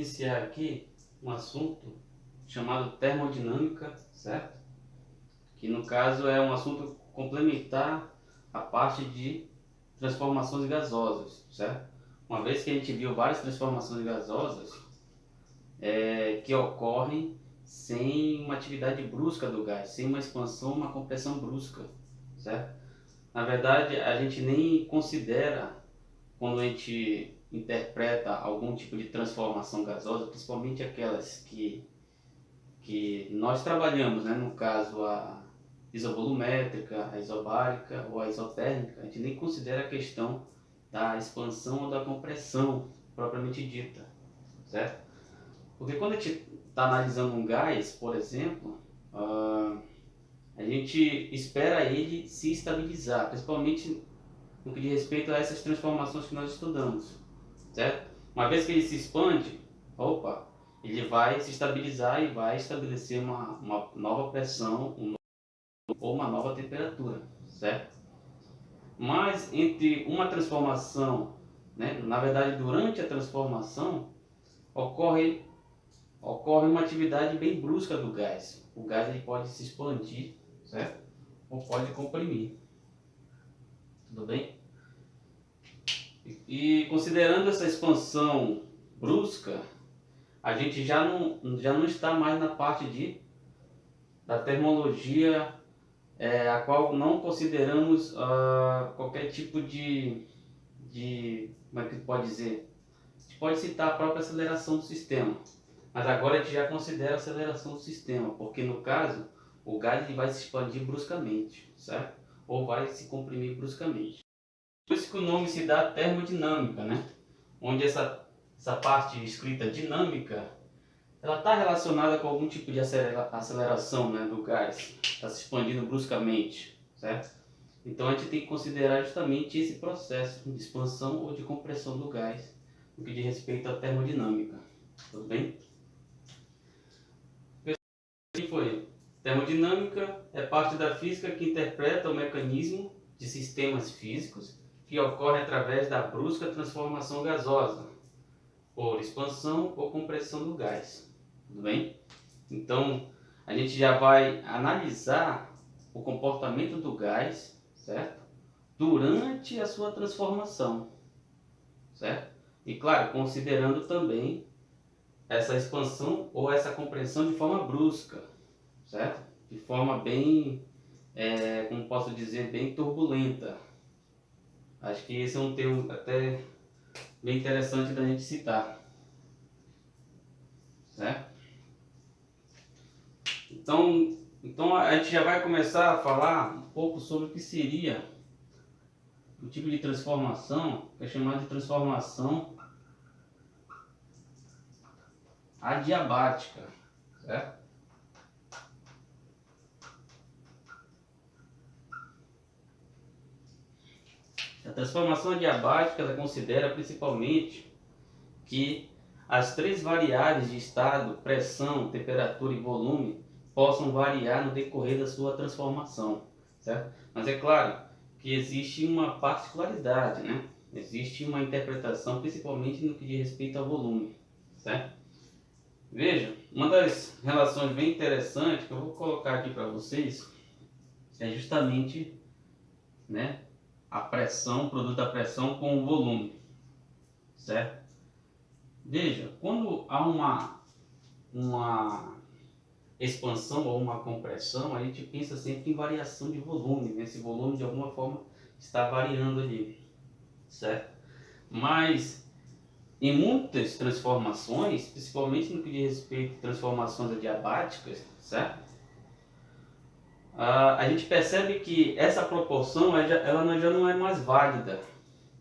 iniciar aqui um assunto chamado termodinâmica, certo? Que no caso é um assunto complementar à parte de transformações gasosas, certo? Uma vez que a gente viu várias transformações gasosas que ocorrem sem uma atividade brusca do gás, sem uma expansão, uma compressão brusca, certo? Na verdade, a gente nem considera, quando a gente interpreta algum tipo de transformação gasosa, principalmente aquelas que nós trabalhamos, né? No caso a isovolumétrica, a isobárica ou a isotérmica, a gente nem considera a questão da expansão ou da compressão propriamente dita, certo? Porque quando a gente está analisando um gás, por exemplo, a gente espera ele se estabilizar, principalmente no que diz respeito a essas transformações que nós estudamos, certo? Uma vez que ele se expande, ele vai se estabilizar e vai estabelecer uma nova pressão ou uma nova temperatura, certo? Mas entre uma transformação, né, na verdade durante a transformação, ocorre uma atividade bem brusca do gás. O gás ele pode se expandir, certo? Ou pode comprimir. Tudo bem? E considerando essa expansão brusca, a gente já não está mais na parte da termologia, a qual não consideramos qualquer tipo como é que pode dizer? A gente pode citar a própria aceleração do sistema, mas agora a gente já considera a aceleração do sistema, porque no caso o gás ele vai se expandir bruscamente, certo? Ou vai se comprimir bruscamente. Por isso que o nome se dá termodinâmica, né? Onde essa parte escrita dinâmica, ela está relacionada com algum tipo de aceleração, né, do gás, está se expandindo bruscamente, certo? Então a gente tem que considerar justamente esse processo de expansão ou de compressão do gás, no que diz respeito à termodinâmica, tudo bem? O que foi? Termodinâmica é parte da física que interpreta o mecanismo de sistemas físicos que ocorre através da brusca transformação gasosa, por expansão ou compressão do gás. Tudo bem? Então, a gente já vai analisar o comportamento do gás, certo? Durante a sua transformação, certo? E claro, considerando também essa expansão ou essa compressão de forma brusca, certo? De forma bem, como posso dizer, bem turbulenta. Acho que esse é um termo até bem interessante da gente citar, certo? Então a gente já vai começar a falar um pouco sobre o que seria o tipo de transformação que é chamado de transformação adiabática, certo? A transformação adiabática ela considera principalmente que as três variáveis de estado, pressão, temperatura e volume possam variar no decorrer da sua transformação, certo? Mas é claro que existe uma particularidade, né? Existe uma interpretação, principalmente no que diz respeito ao volume, certo? Veja, uma das relações bem interessantes que eu vou colocar aqui para vocês é justamente, né, a pressão, o produto da pressão com o volume, certo? Veja, quando há uma expansão ou uma compressão, a gente pensa sempre em variação de volume, né? Esse volume de alguma forma está variando ali, certo? Mas em muitas transformações, principalmente no que diz respeito a transformações adiabáticas, certo? A gente percebe que essa proporção ela já não é mais válida,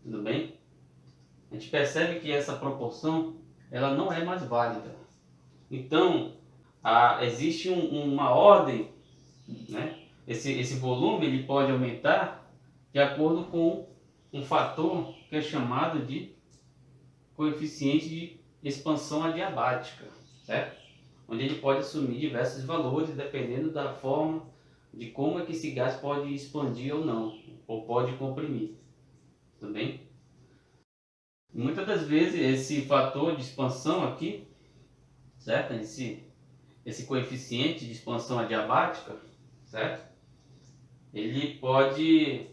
tudo bem? A gente percebe que essa proporção ela não é mais válida. Então, existe uma ordem, né? Esse volume ele pode aumentar de acordo com um fator que é chamado de coeficiente de expansão adiabática, certo? Onde ele pode assumir diversos valores dependendo da forma de como é que esse gás pode expandir ou não, ou pode comprimir, tudo bem? Muitas das vezes esse fator de expansão aqui certo? Esse coeficiente de expansão adiabática, certo? Ele pode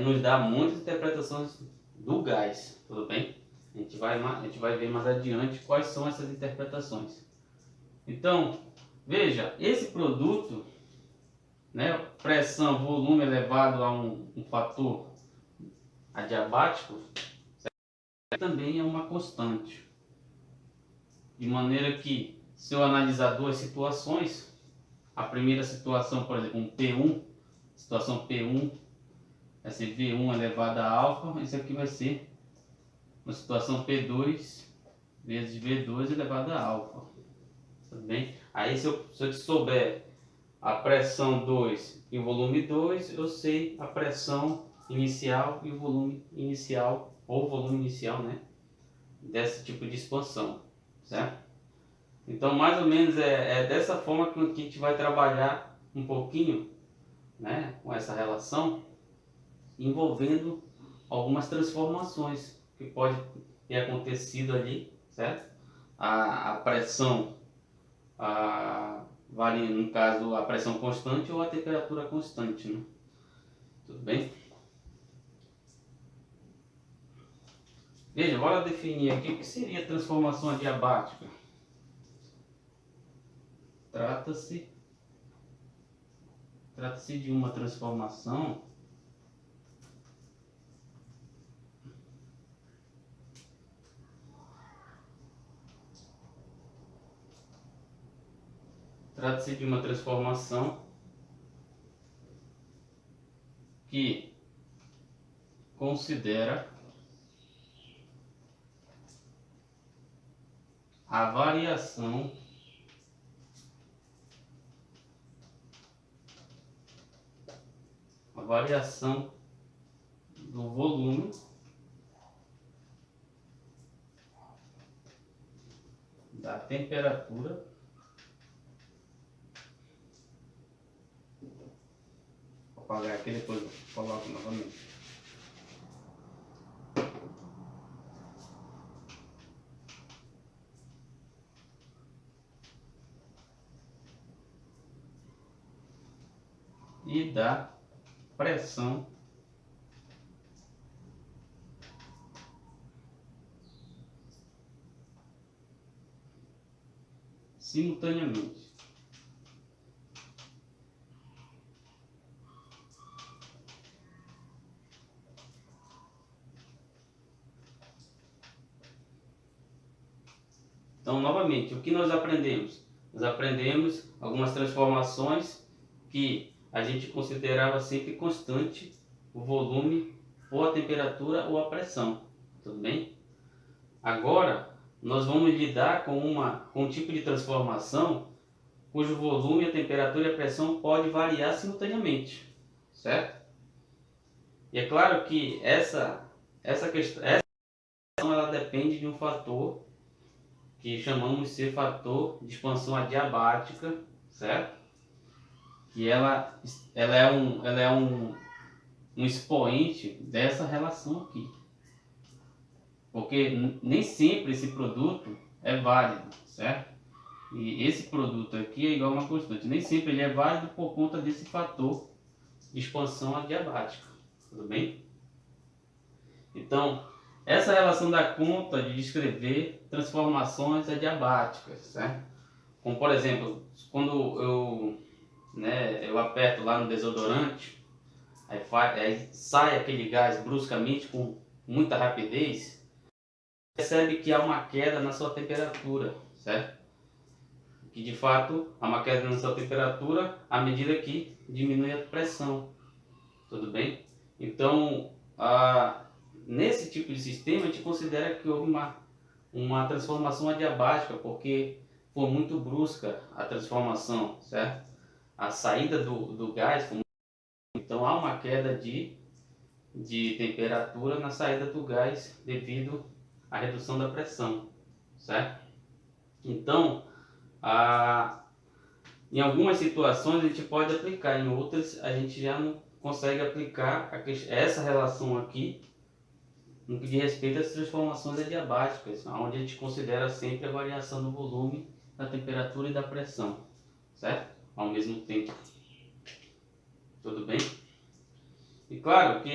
nos dar muitas interpretações do gás, tudo bem? A gente vai ver mais adiante quais são essas interpretações. Então, veja, esse produto, né, pressão, volume elevado a um fator adiabático, também é uma constante. De maneira que, se eu analisar duas situações, a primeira situação, por exemplo, um P1, situação P1, vai ser V1 elevado a alfa, isso aqui vai ser uma situação P2 vezes V2 elevado a alfa. Tudo bem? Aí se eu souber a pressão 2 e o volume 2, eu sei a pressão inicial e o volume inicial, ou volume inicial, né, desse tipo de expansão, certo? Então, mais ou menos é dessa forma que a gente vai trabalhar um pouquinho, né, com essa relação, envolvendo algumas transformações que pode ter acontecido ali, certo? A pressão varia, no caso, a pressão constante ou a temperatura constante, né? Tudo bem? Veja, bora definir aqui o que seria transformação adiabática. Trata-se de uma transformação que considera a variação do volume da temperatura vou apagar aqui, depois eu coloco novamente, e da pressão simultaneamente. Então, novamente, o que nós aprendemos? Nós aprendemos algumas transformações que a gente considerava sempre constante, o volume, ou a temperatura, ou a pressão. Tudo bem? Agora, nós vamos lidar com um tipo de transformação cujo volume, a temperatura e a pressão pode variar simultaneamente, certo? E é claro que essa questão ela depende de um fator que chamamos de ser fator de expansão adiabática, certo? Que ela é um expoente dessa relação aqui. Porque nem sempre esse produto é válido, certo? E esse produto aqui é igual a uma constante. Nem sempre ele é válido por conta desse fator de expansão adiabática. Tudo bem? Então, essa relação dá conta de descrever transformações adiabáticas, certo? Como, por exemplo, quando eu aperto lá no desodorante, aí sai aquele gás bruscamente com muita rapidez, percebe que há uma queda na sua temperatura, certo? Que de fato há uma queda na sua temperatura à medida que diminui a pressão, tudo bem? Então, nesse tipo de sistema a gente considera que houve uma transformação adiabática, porque foi muito brusca a transformação, certo? A saída do gás foi muito... Então há uma queda de temperatura na saída do gás devido à redução da pressão, certo? Então, em algumas situações a gente pode aplicar, em outras a gente já não consegue aplicar essa relação aqui no que diz respeito às transformações adiabáticas, onde a gente considera sempre a variação do volume, da temperatura e da pressão, certo? Ao mesmo tempo. Tudo bem? E claro que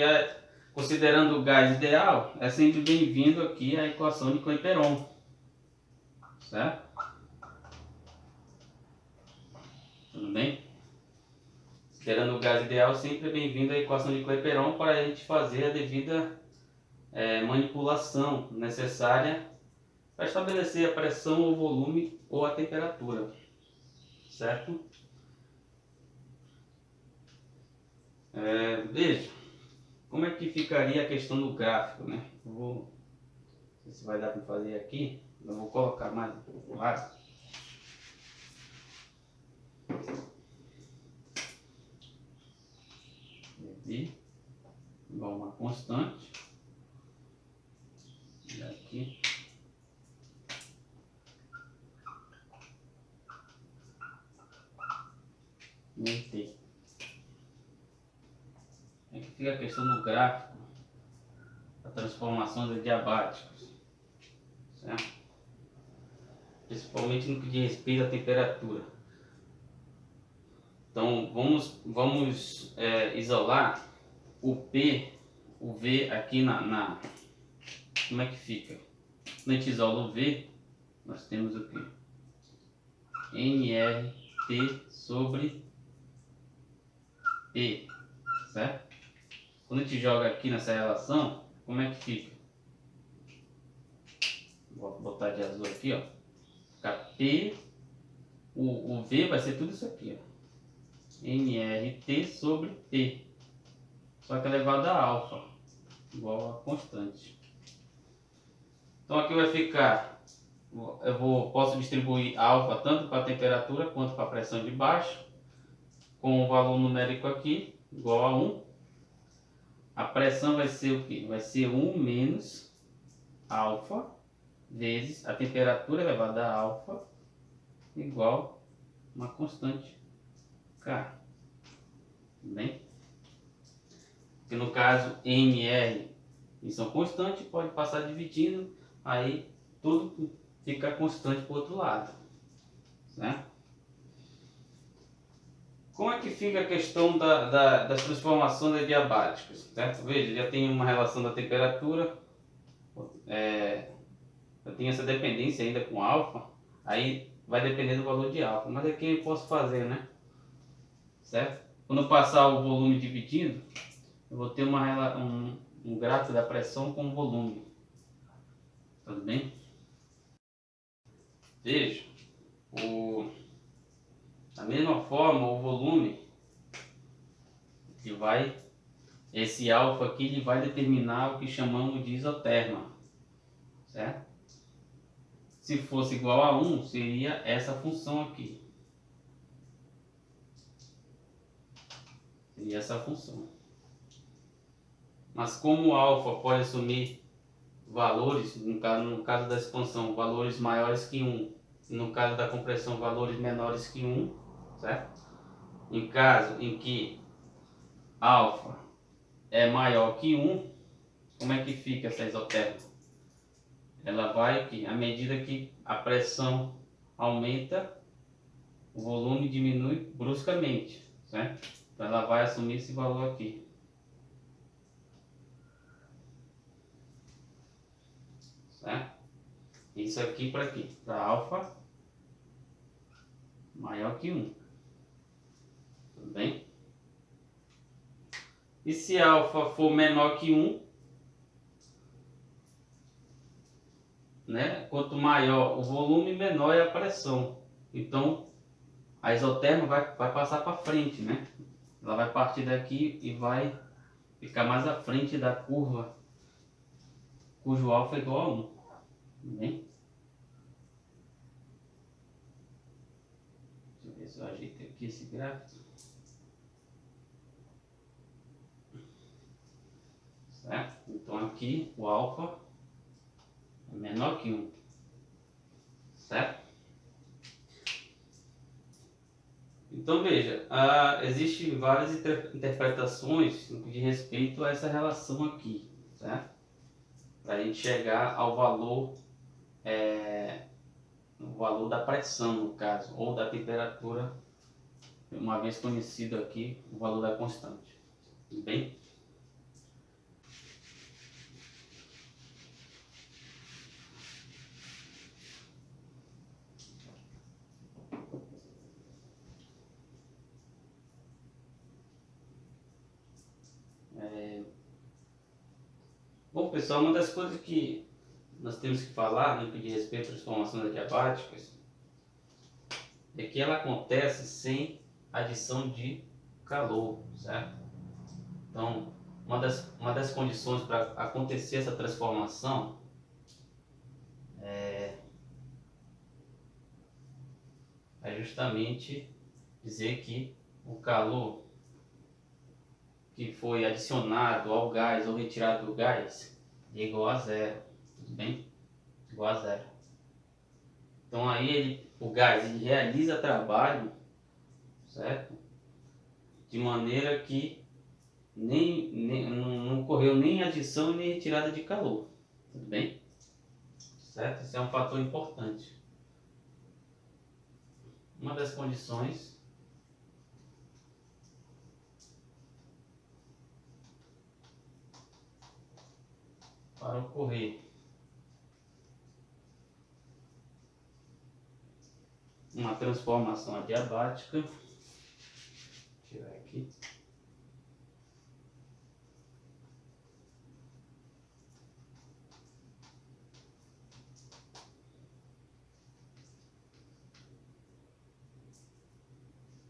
considerando o gás ideal, é sempre bem-vindo aqui a equação de Clapeyron, certo? Tudo bem? Considerando o gás ideal, sempre é bem-vindo a equação de Clapeyron para a gente fazer a devida manipulação necessária para estabelecer a pressão, o volume ou a temperatura, certo? Veja, como é que ficaria a questão do gráfico, né? Não sei se vai dar para fazer aqui, eu vou colocar mais um lado. V igual uma constante. E aqui. T. Aqui fica a questão do gráfico da transformação de adiabáticos, certo? Principalmente no que diz respeito à temperatura. Então vamos isolar o P, o V aqui como é que fica? Quando a gente isola o V, nós temos o que? nRT sobre P, certo? Quando a gente joga aqui nessa relação, como é que fica? Vou botar de azul aqui, ó. Fica P, o V vai ser tudo isso aqui, ó. nRT sobre P, só que elevado a alfa, igual a constante. Então aqui vai ficar, posso distribuir alfa tanto para a temperatura quanto para a pressão de baixo, com o valor numérico aqui, igual a 1. A pressão vai ser o que? Vai ser 1 menos alfa vezes a temperatura elevada a alfa, igual a uma constante K. Tudo bem? Que no caso M e R são constantes, pode passar dividindo, aí tudo fica constante para o outro lado, certo? Como é que fica a questão das transformações adiabáticas, certo? Veja, já tem uma relação da temperatura, eu tenho essa dependência ainda com alfa, aí vai depender do valor de alfa, mas aqui eu posso fazer, né? Certo? Quando eu passar o volume dividindo, eu vou ter um gráfico da pressão com o volume. Tudo bem? Veja, da mesma forma, o volume, esse alfa aqui, ele vai determinar o que chamamos de isoterma, certo? Se fosse igual a 1, seria essa função aqui. Seria essa função. Mas como o alfa pode assumir valores, no caso da expansão, valores maiores que 1, no caso da compressão, valores menores que 1, certo? Em caso em que alfa é maior que 1, como é que fica essa isoterma? Ela vai que, à medida que a pressão aumenta, o volume diminui bruscamente, certo? Então ela vai assumir esse valor aqui. Certo? Isso aqui para quê? Para alfa maior que 1. Tudo bem? E se alfa for menor que 1, né? Quanto maior o volume, menor é a pressão. Então a isoterma vai passar para frente, né? Ela vai partir daqui e vai ficar mais à frente da curva cujo alfa é igual a 1. Tudo bem? Deixa eu ver se eu ajeito aqui esse gráfico. Certo? Então aqui o alfa é menor que 1. Certo? Então veja, existem várias interpretações no que diz respeito a essa relação aqui, certo? Para a gente chegar ao valor valor da pressão, no caso, ou da temperatura, uma vez conhecido aqui o valor da constante. Tudo bem? Bom, pessoal, uma das coisas que nós temos que falar no que diz respeito às transformações adiabáticas é que ela acontece sem adição de calor, certo? Então, uma das condições para acontecer essa transformação é justamente dizer que o calor que foi adicionado ao gás ou retirado do gás é igual a zero, tudo bem? Igual a zero. Então aí o gás ele realiza trabalho, certo? De maneira que não ocorreu nem adição nem retirada de calor, tudo bem? Certo? Esse é um fator importante. Uma das condições para ocorrer uma transformação adiabática, vou tirar aqui,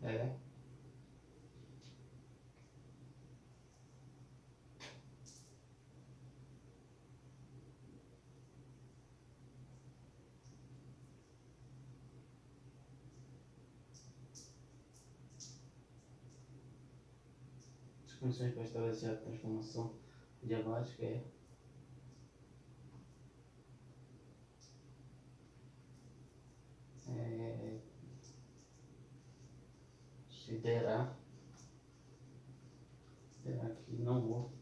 é as condições para estabelecer a transformação adiabática considerar que não houve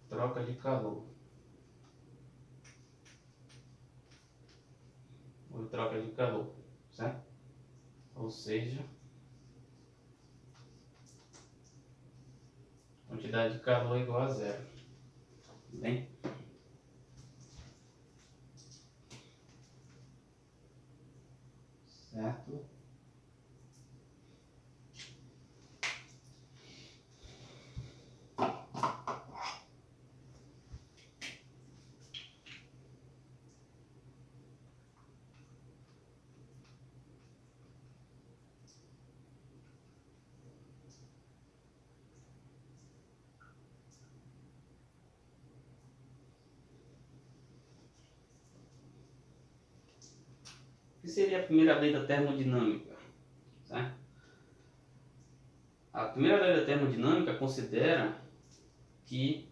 troca de calor ou troca de calor, certo? Ou seja, quantidade de calor é igual a zero, bem? Certo? O que seria a primeira lei da termodinâmica? Certo? A primeira lei da termodinâmica considera que,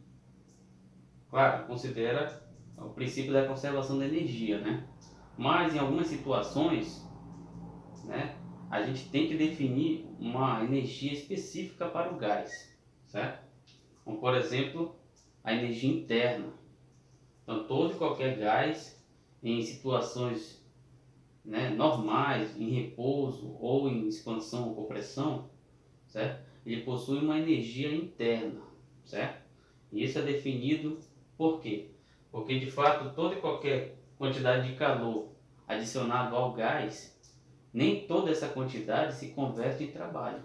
claro, considera o princípio da conservação da energia, né? Mas em algumas situações, né, a gente tem que definir uma energia específica para o gás, certo? Como por exemplo, a energia interna. Então todo e qualquer gás em situações, né, normais, em repouso ou em expansão ou compressão, certo? Ele possui uma energia interna, certo? E isso é definido por quê? Porque de fato toda e qualquer quantidade de calor adicionado ao gás, nem toda essa quantidade se converte em trabalho,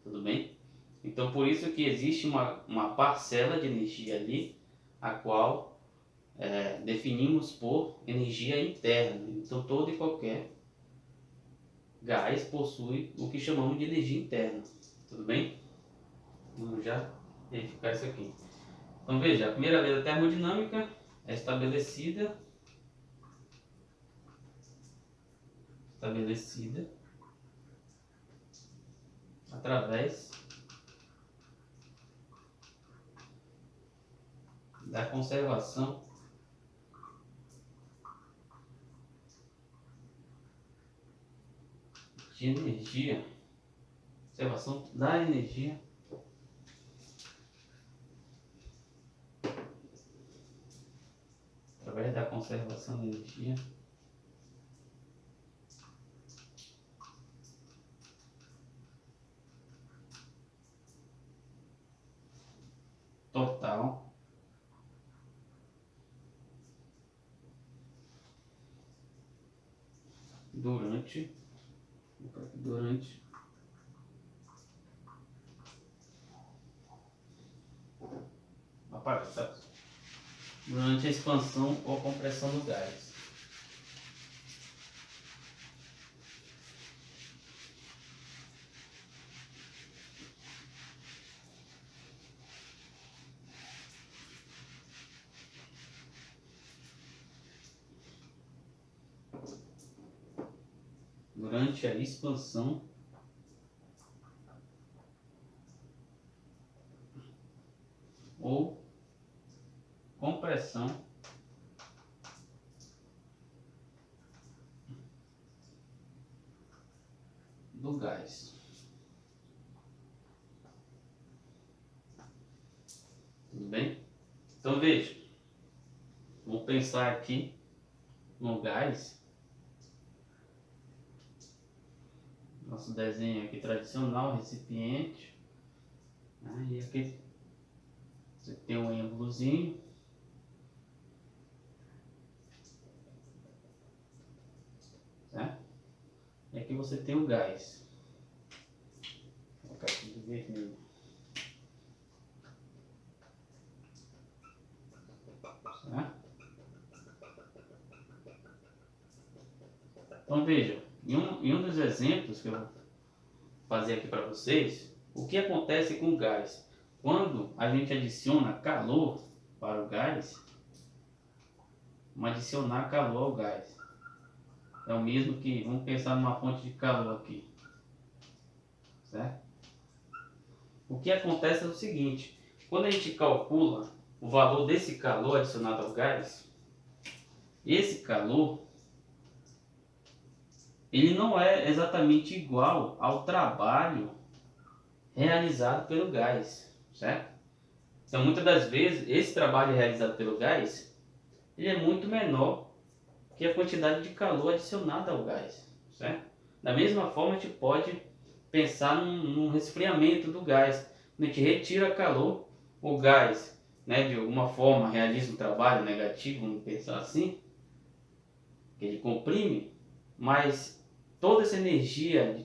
tudo bem? Então por isso que existe uma parcela de energia ali, a qual definimos por energia interna. Então todo e qualquer gás possui o que chamamos de energia interna, tudo bem? Vamos já verificar isso aqui. Então veja, a primeira lei da termodinâmica é estabelecida através da conservação de energia, conservação da energia. Através da conservação da energia. Total. Durante durante a expansão ou compressão do gás. Durante a expansão ou compressão do gás. Tudo bem? Então veja, vamos pensar aqui no gás. Nosso desenho aqui tradicional, recipiente, né? E aqui você tem um êmbolozinho, certo? E aqui você tem o gás. Vou colocar aqui de vermelho, certo? Então veja, em um dos exemplos que eu vou fazer aqui para vocês, o que acontece com o gás? Quando a gente adiciona calor para o gás, vamos adicionar calor ao gás. É o mesmo que, vamos pensar numa fonte de calor aqui, certo? O que acontece é o seguinte, quando a gente calcula o valor desse calor adicionado ao gás, esse calor ele não é exatamente igual ao trabalho realizado pelo gás, certo? Então, muitas das vezes, esse trabalho realizado pelo gás, ele é muito menor que a quantidade de calor adicionada ao gás, certo? Da mesma forma, a gente pode pensar num resfriamento do gás. Quando a gente retira calor, o gás, né, de alguma forma realiza um trabalho negativo, vamos pensar assim, que ele comprime, mas toda essa energia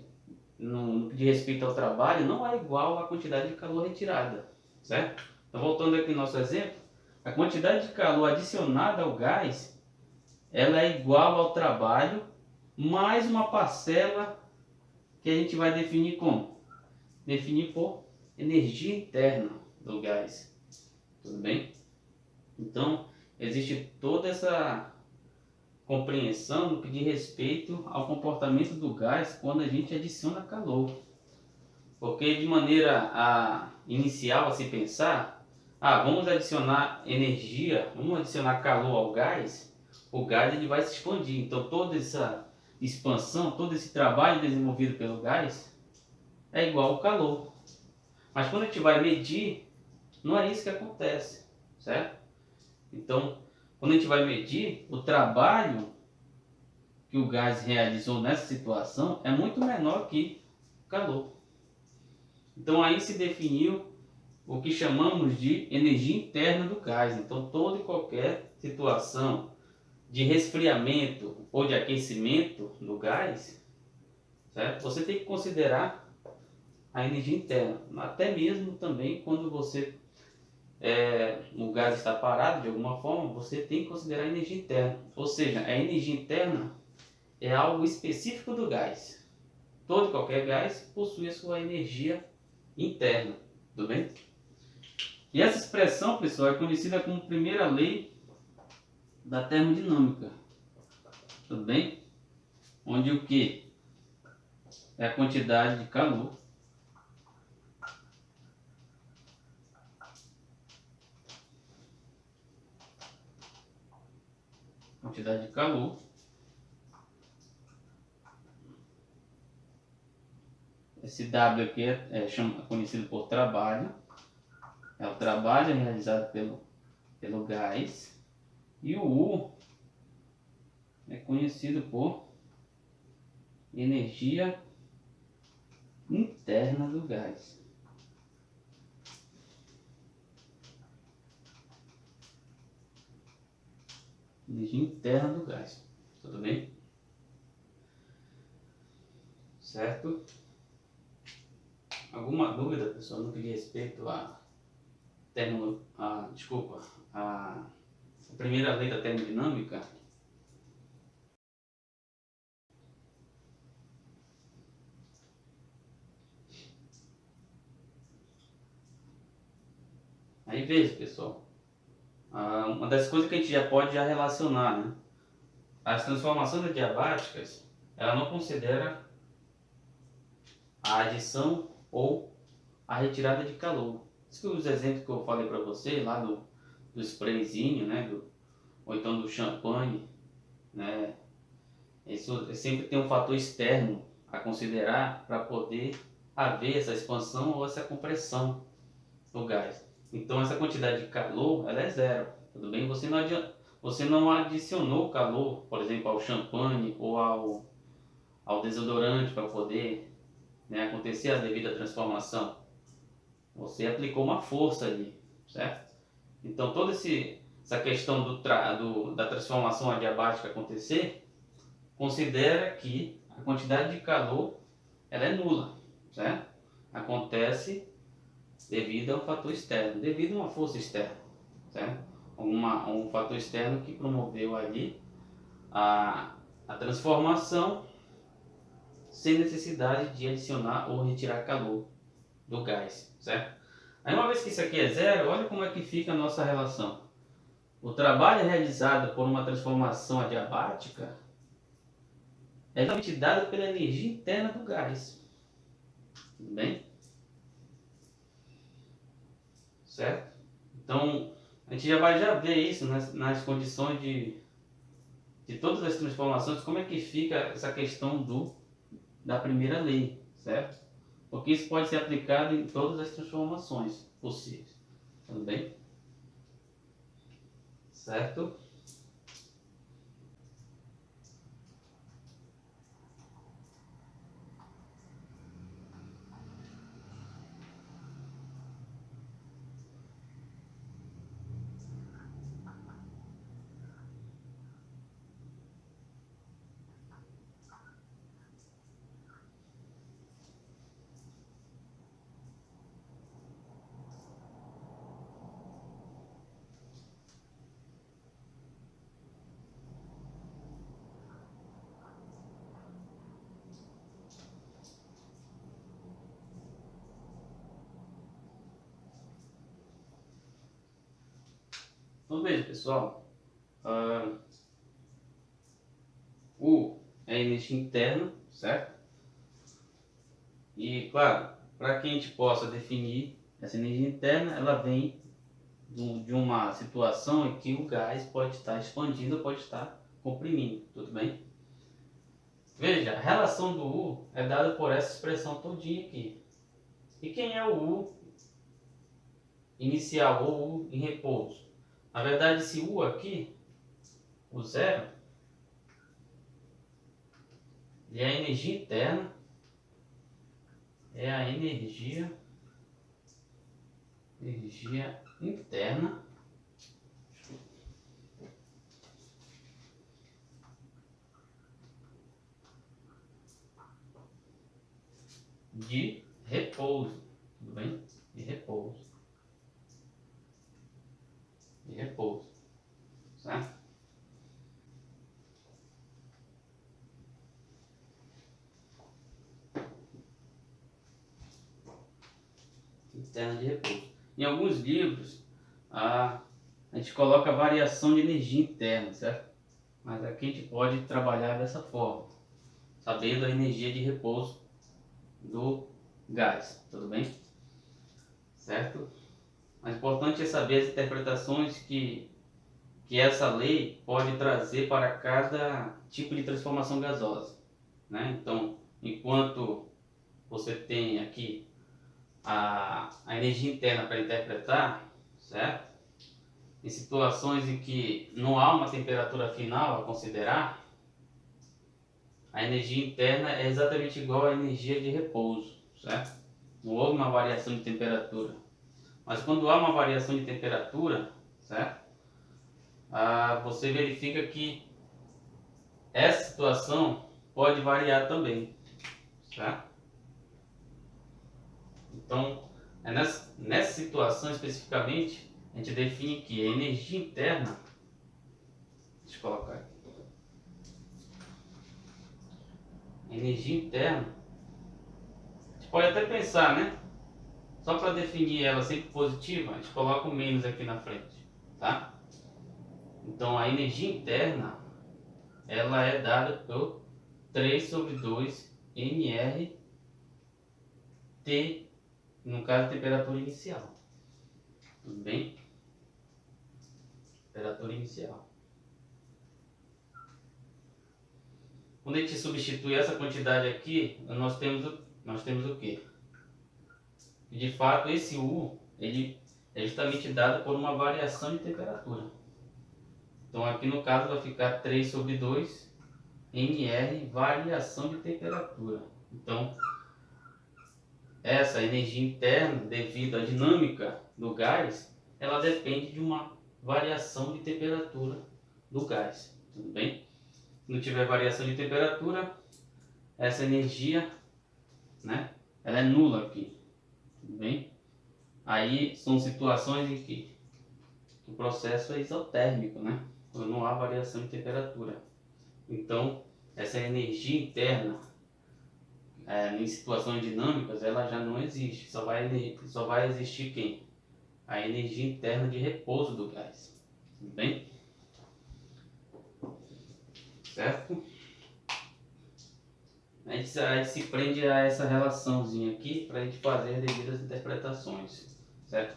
no que diz respeito ao trabalho não é igual à quantidade de calor retirada, certo? Então, voltando aqui no nosso exemplo, a quantidade de calor adicionada ao gás, ela é igual ao trabalho mais uma parcela que a gente vai definir como? Definir por energia interna do gás, tudo bem? Então, existe toda essa compreensão no que diz respeito ao comportamento do gás quando a gente adiciona calor. Porque de maneira inicial a se pensar, vamos adicionar energia, vamos adicionar calor ao gás, o gás ele vai se expandir. Então toda essa expansão, todo esse trabalho desenvolvido pelo gás é igual ao calor. Mas quando a gente vai medir, não é isso que acontece, certo? Então, quando a gente vai medir, o trabalho que o gás realizou nessa situação é muito menor que o calor. Então aí se definiu o que chamamos de energia interna do gás. Então toda e qualquer situação de resfriamento ou de aquecimento do gás, certo? Você tem que considerar a energia interna. Até mesmo também quando o gás está parado de alguma forma, você tem que considerar a energia interna. Ou seja, a energia interna é algo específico do gás. Todo e qualquer gás possui a sua energia interna, tudo bem? E essa expressão, pessoal, é conhecida como primeira lei da termodinâmica, tudo bem? Onde o que? É a quantidade de calor é Esse W aqui conhecido por trabalho. É o trabalho realizado pelo gás. E o U é conhecido por energia interna do gás. Energia interna do gás. Tudo bem? Certo? Alguma dúvida, pessoal, no que diz respeito a primeira lei da termodinâmica? Aí veja, pessoal, uma das coisas que a gente já pode relacionar, né? As transformações adiabáticas, ela não considera a adição ou a retirada de calor. Isso que os exemplos que eu falei para você lá do sprayzinho, né? Ou então do champanhe, né? Isso sempre tem um fator externo a considerar para poder haver essa expansão ou essa compressão do gás. Então essa quantidade de calor ela é zero, tudo bem? Você não adicionou calor, por exemplo, ao champanhe ou ao desodorante para poder, né, acontecer a devida transformação. Você aplicou uma força ali, certo? Então toda essa questão da transformação adiabática acontecer, considera que a quantidade de calor ela é nula, certo? Acontece devido a um fator externo, devido a uma força externa, certo? Um fator externo que promoveu ali a transformação sem necessidade de adicionar ou retirar calor do gás, certo? Aí uma vez que isso aqui é zero, olha como é que fica a nossa relação. O trabalho realizado por uma transformação adiabática é realmente dado pela energia interna do gás, tudo bem? Certo? Então, a gente já vai ver isso nas condições de todas as transformações, como é que fica essa questão da primeira lei, certo? Porque isso pode ser aplicado em todas as transformações possíveis, tudo bem? Certo? Então veja, pessoal, U é energia interna, certo? E claro, para que a gente possa definir essa energia interna, ela vem de uma situação em que o gás pode estar expandindo ou pode estar comprimindo, tudo bem? Veja, a relação do U é dada por essa expressão todinha aqui. E quem é o U inicial ou U em repouso? Na verdade, esse U aqui, o zero, ele é a energia interna, é a energia interna de repouso, tudo bem? De repouso, certo? Interna de repouso. Em alguns livros, a gente coloca variação de energia interna, certo? Mas aqui a gente pode trabalhar dessa forma, sabendo a energia de repouso do gás, tudo bem? Certo? Mas importante é saber as interpretações que essa lei pode trazer para cada tipo de transformação gasosa, né? Então, enquanto você tem aqui a energia interna para interpretar, certo? Em situações em que não há uma temperatura final a considerar, a energia interna é exatamente igual à energia de repouso, certo? Não houve uma variação de temperatura. Mas quando há uma variação de temperatura, certo? Você verifica que essa situação pode variar também, certo? Então, nessa situação especificamente, a gente define que a energia interna, deixa eu colocar aqui, a energia interna, a gente pode até pensar, né? Só para definir ela sempre positiva, a gente coloca o menos aqui na frente, tá? Então, a energia interna, ela é dada por 3 sobre 2 nRT, no caso, temperatura inicial. Tudo bem? Temperatura inicial. Quando a gente substitui essa quantidade aqui, nós temos o quê? De fato, esse U, ele é justamente dado por uma variação de temperatura. Então, aqui no caso vai ficar 3 sobre 2 nR, variação de temperatura. Então, essa energia interna, devido à dinâmica do gás, ela depende de uma variação de temperatura do gás. Tudo bem? Se não tiver variação de temperatura, essa energia, né, ela é nula aqui. Tudo bem? Aí são situações em que o processo é isotérmico, né? Quando não há variação de temperatura. Então, essa energia interna, em situações dinâmicas, ela já não existe. Só vai existir quem? A energia interna de repouso do gás. Tudo bem? Certo? A gente se prende a essa relaçãozinha aqui para a gente fazer as devidas interpretações. Certo?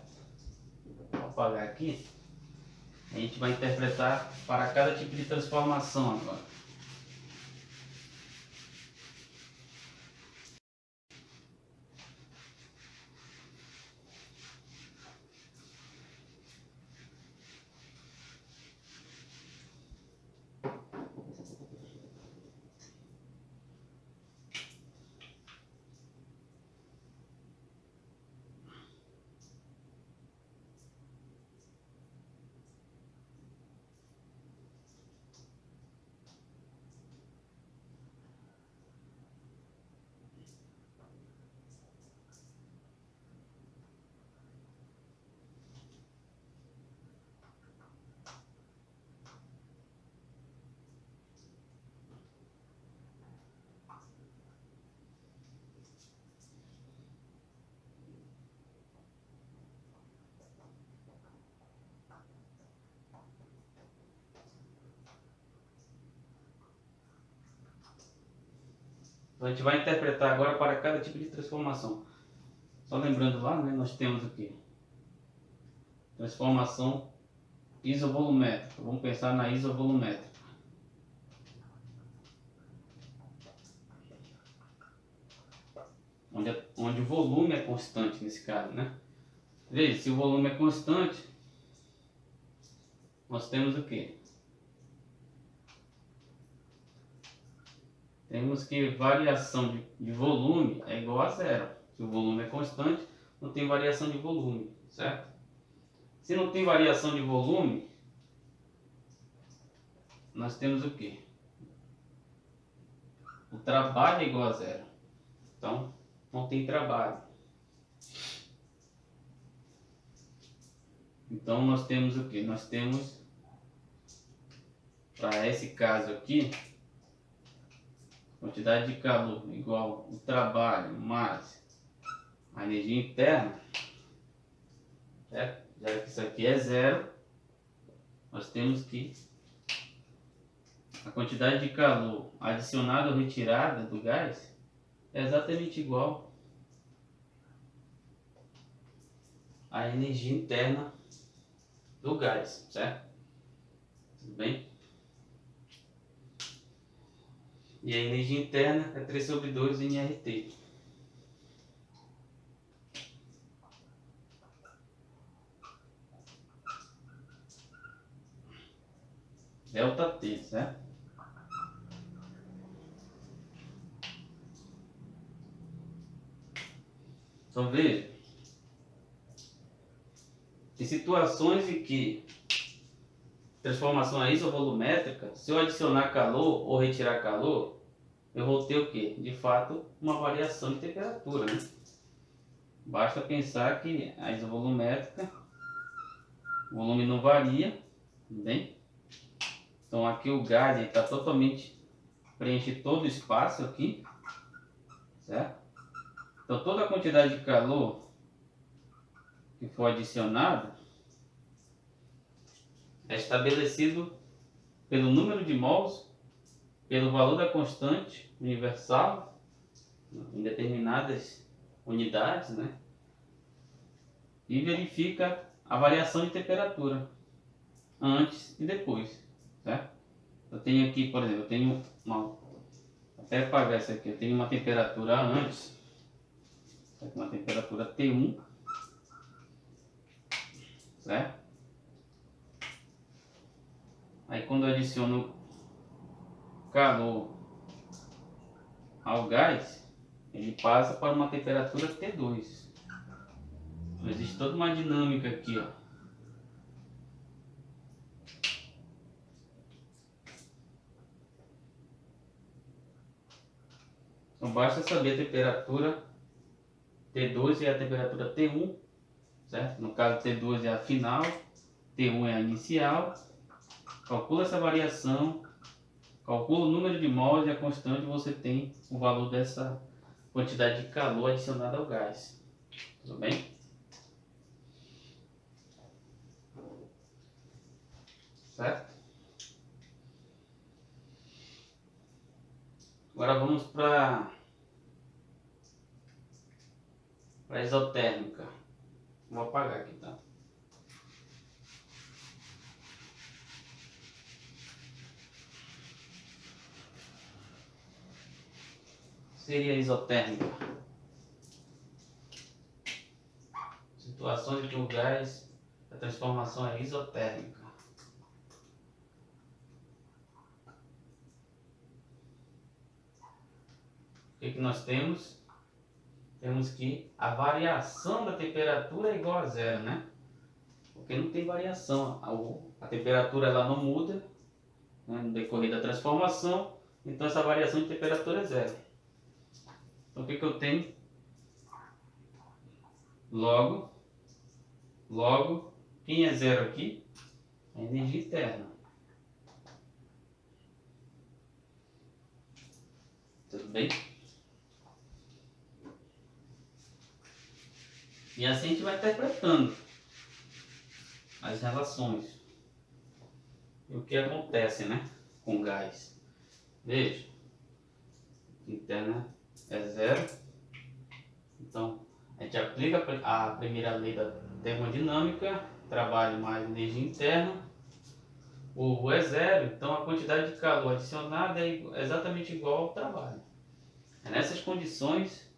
Vou apagar aqui. A gente vai interpretar para cada tipo de transformação agora. Então, a gente vai interpretar agora para cada tipo de transformação. Só lembrando lá, né, nós temos o quê? Transformação isovolumétrica. Vamos pensar na isovolumétrica. Onde o volume é constante nesse caso, né? Veja, se o volume é constante, nós temos o quê? Temos que variação de volume é igual a zero. Se o volume é constante, não tem variação de volume, certo? Se não tem variação de volume, nós temos o quê? O trabalho é igual a zero. Então, não tem trabalho. Então, nós temos o quê? Nós temos, para esse caso aqui, quantidade de calor igual o trabalho mais a energia interna, certo? Já que isso aqui é zero, nós temos que a quantidade de calor adicionada ou retirada do gás é exatamente igual à energia interna do gás, certo? Tudo bem? E a energia interna é 3 sobre 2 nRT. ΔT, certo? Então veja, em situações em que transformação é isovolumétrica, se eu adicionar calor ou retirar calor, eu vou ter o que? De fato, uma variação de temperatura, né? Basta pensar que a isovolumétrica, o volume não varia, bem? Então aqui o gás está totalmente, preenche todo o espaço aqui, certo? Então toda a quantidade de calor que for adicionada é estabelecido pelo número de mols, pelo valor da constante universal em determinadas unidades, né? E verifica a variação de temperatura antes e depois, certo? Eu tenho aqui, por exemplo, eu tenho até apagar essa aqui, eu tenho uma temperatura antes, uma temperatura T1, certo? Aí quando eu adiciono calor ao gás, ele passa para uma temperatura T2. Então, existe toda uma dinâmica aqui, ó. Então basta saber a temperatura T2 é a temperatura T1, certo? No caso T2 é a final, T1 é a inicial. Calcula essa variação, calcula o número de mols e a constante, você tem o valor dessa quantidade de calor adicionada ao gás. Tudo bem? Certo? Agora vamos para a isotérmica. Vou apagar aqui, tá? Seria isotérmica. Situações em que o gás, a transformação é isotérmica. O que nós temos? Temos que a variação da temperatura é igual a zero, né? Porque não tem variação. A temperatura ela não muda, né, no decorrer da transformação, então essa variação de temperatura é zero. Então o que eu tenho? Logo, quem é zero aqui? A energia interna. Tudo bem? E assim a gente vai interpretando as relações. E o que acontece, né, com gás. Veja, interna é zero. Então, a gente aplica a primeira lei da termodinâmica, trabalho mais energia interna. O U é zero, então a quantidade de calor adicionada é exatamente igual ao trabalho. É nessas condições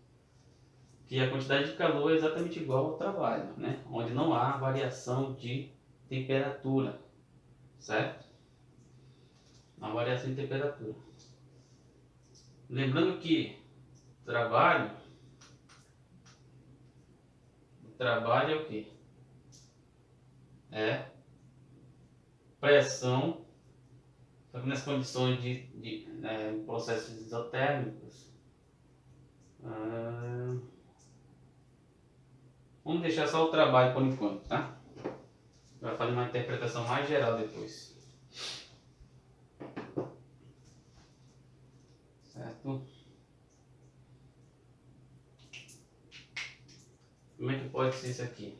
que a quantidade de calor é exatamente igual ao trabalho, né? Onde não há variação de temperatura, certo? Não há variação de temperatura. Lembrando que o trabalho é o que? É pressão, só que nas condições de processos isotérmicos. Vamos deixar só o trabalho por enquanto, tá? Vai fazer uma interpretação mais geral depois. Certo? Como é que pode ser isso aqui?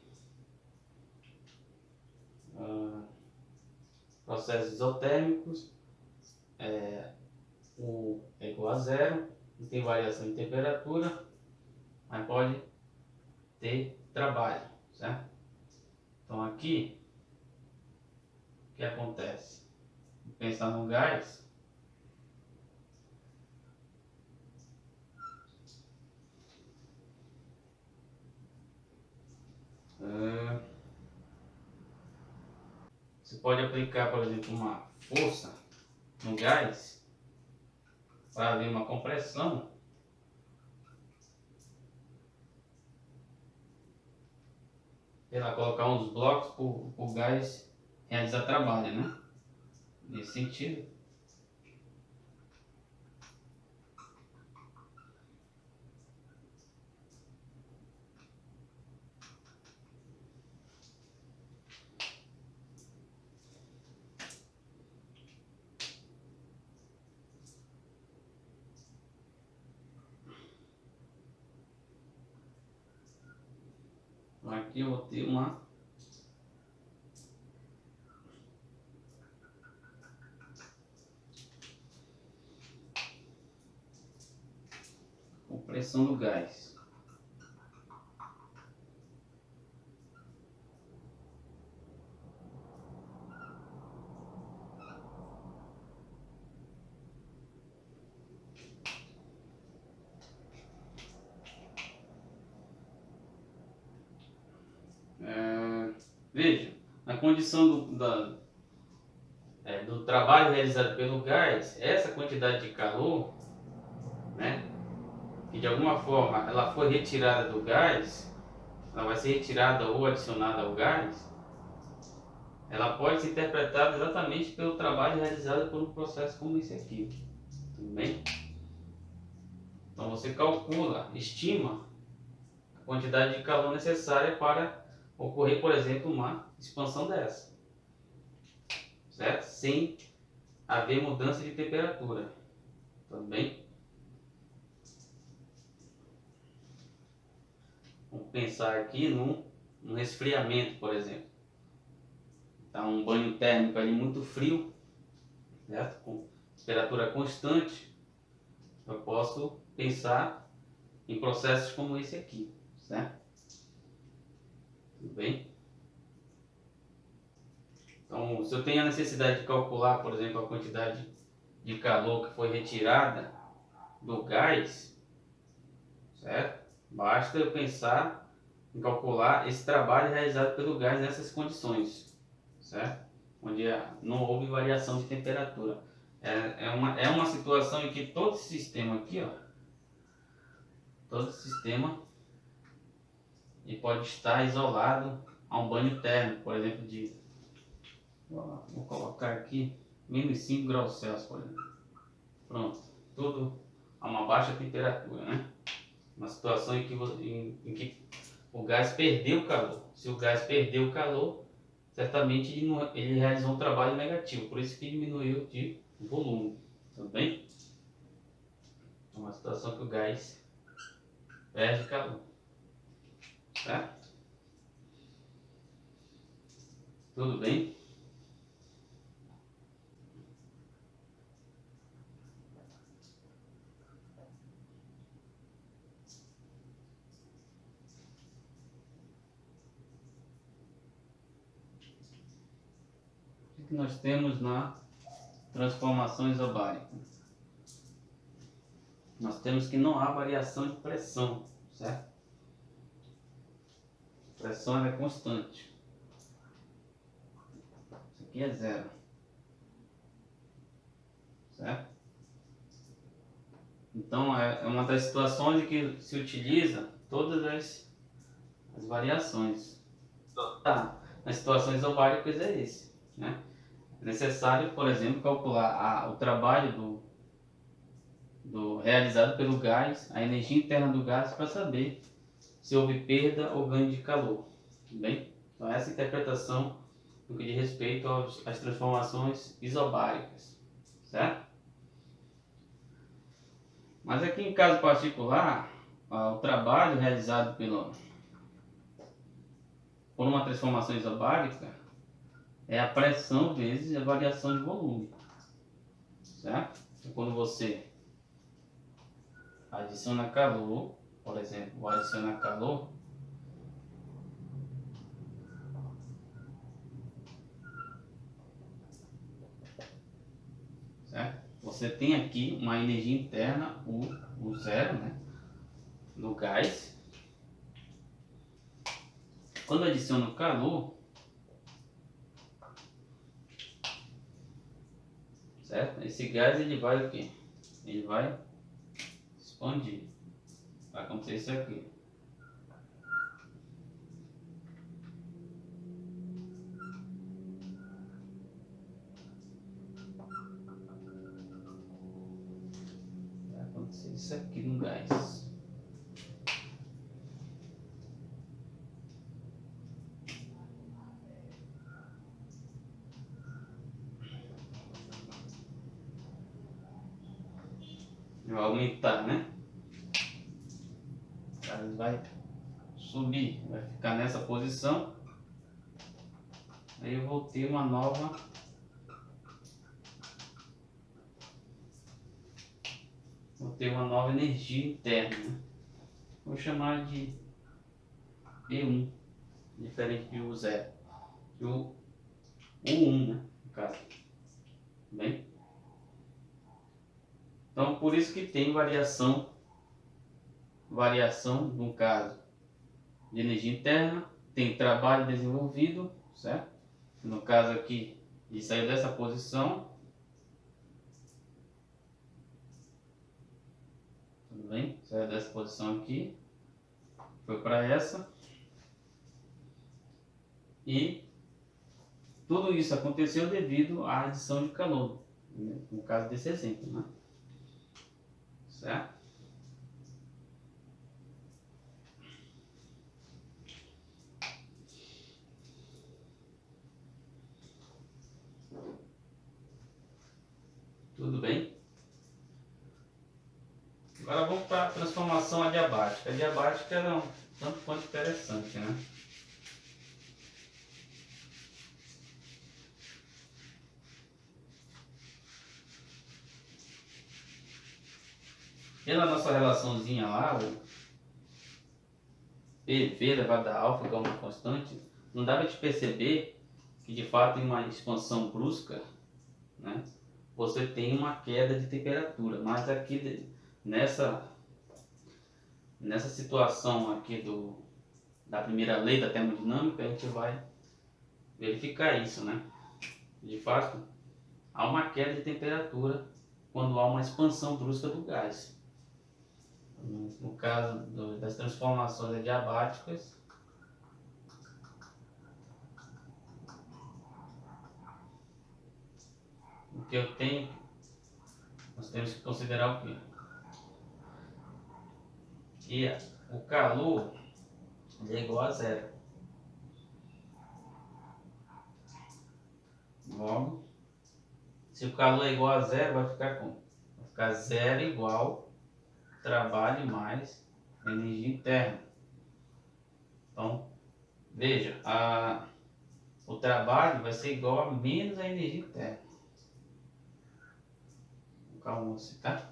Processos isotérmicos, U é igual a zero, não tem variação de temperatura, mas pode ter trabalho, certo? Então aqui, o que acontece? Vou pensar no gás. Você pode aplicar, por exemplo, uma força no gás para haver uma compressão, ela colocar uns blocos para o gás realizar trabalho, né? Nesse sentido. Aqui eu vou ter uma compressão do gás. Veja, na condição do trabalho realizado pelo gás, essa quantidade de calor, né, que de alguma forma ela foi retirada do gás, ela vai ser retirada ou adicionada ao gás, ela pode ser interpretada exatamente pelo trabalho realizado por um processo como esse aqui. Tudo bem? Então você calcula, estima a quantidade de calor necessária para ocorrer, por exemplo, uma expansão dessa, certo? Sem haver mudança de temperatura, também. Vamos pensar aqui num resfriamento, por exemplo. Tá um banho térmico ali muito frio, certo? Com temperatura constante, eu posso pensar em processos como esse aqui, certo? Tudo bem? Então, se eu tenho a necessidade de calcular, por exemplo, a quantidade de calor que foi retirada do gás, certo? Basta eu pensar em calcular esse trabalho realizado pelo gás nessas condições, certo? Onde não houve variação de temperatura. É uma situação em que todo esse sistema aqui, ó, todo esse sistema ele pode estar isolado a um banho térmico, por exemplo, vou colocar aqui menos 5 graus Celsius, por exemplo. Pronto, tudo a uma baixa temperatura, né? Uma situação em que o gás perdeu calor. Se o gás perdeu o calor, certamente ele realizou um trabalho negativo, por isso que diminuiu de volume, tudo bem? É uma situação que o gás perde calor, certo? Tudo bem? O que nós temos na transformação isobárica? Nós temos que não há variação de pressão, certo? A pressão ela é constante. Isso aqui é zero, certo? Então é uma das situações em que se utiliza todas as variações. Tá, nas situações isobáricas é esse, né? É necessário, por exemplo, calcular o trabalho realizado pelo gás, a energia interna do gás, para saber se houve perda ou ganho de calor. Tudo bem? Então essa interpretação no que diz respeito às transformações isobáricas, certo? Mas aqui em caso particular, o trabalho realizado por uma transformação isobárica é a pressão vezes a variação de volume, certo? Então, quando você adiciona calor, por exemplo, vou adicionar calor, certo? Você tem aqui uma energia interna, o zero, né, do gás. Quando eu adiciono calor, certo? Esse gás ele vai o quê? Ele vai expandir. Vai acontecer isso aqui. Vai acontecer isso aqui no gás. Vai aumentar, né? O gás vai subir, vai ficar nessa posição. Aí eu vou ter uma nova energia interna, né? Vou chamar de E1, diferente de U0, de U1, né, no caso. Bem? Então, por isso que tem variação no caso de energia interna, tem trabalho desenvolvido, certo? No caso aqui, ele saiu dessa posição, tudo bem? Saiu dessa posição aqui, foi para essa, e tudo isso aconteceu devido à adição de calor, no caso desse exemplo, né? Certo? Tudo bem? Agora vamos para a transformação adiabática. A adiabática é um tanto quanto interessante, né? Pela nossa relaçãozinha lá, o PV elevado a alfa, que é uma constante, não dá para te perceber que de fato em uma expansão brusca, né, você tem uma queda de temperatura, mas aqui nessa situação aqui da primeira lei da termodinâmica, a gente vai verificar isso, né? De fato, há uma queda de temperatura quando há uma expansão brusca do gás. No caso das transformações adiabáticas, o que eu tenho, nós temos que considerar o quê? Que o calor é igual a zero. Logo, se o calor é igual a zero, vai ficar como? Vai ficar zero igual trabalho mais energia interna. Então, veja, o trabalho vai ser igual a menos a energia interna. Calma, você, tá?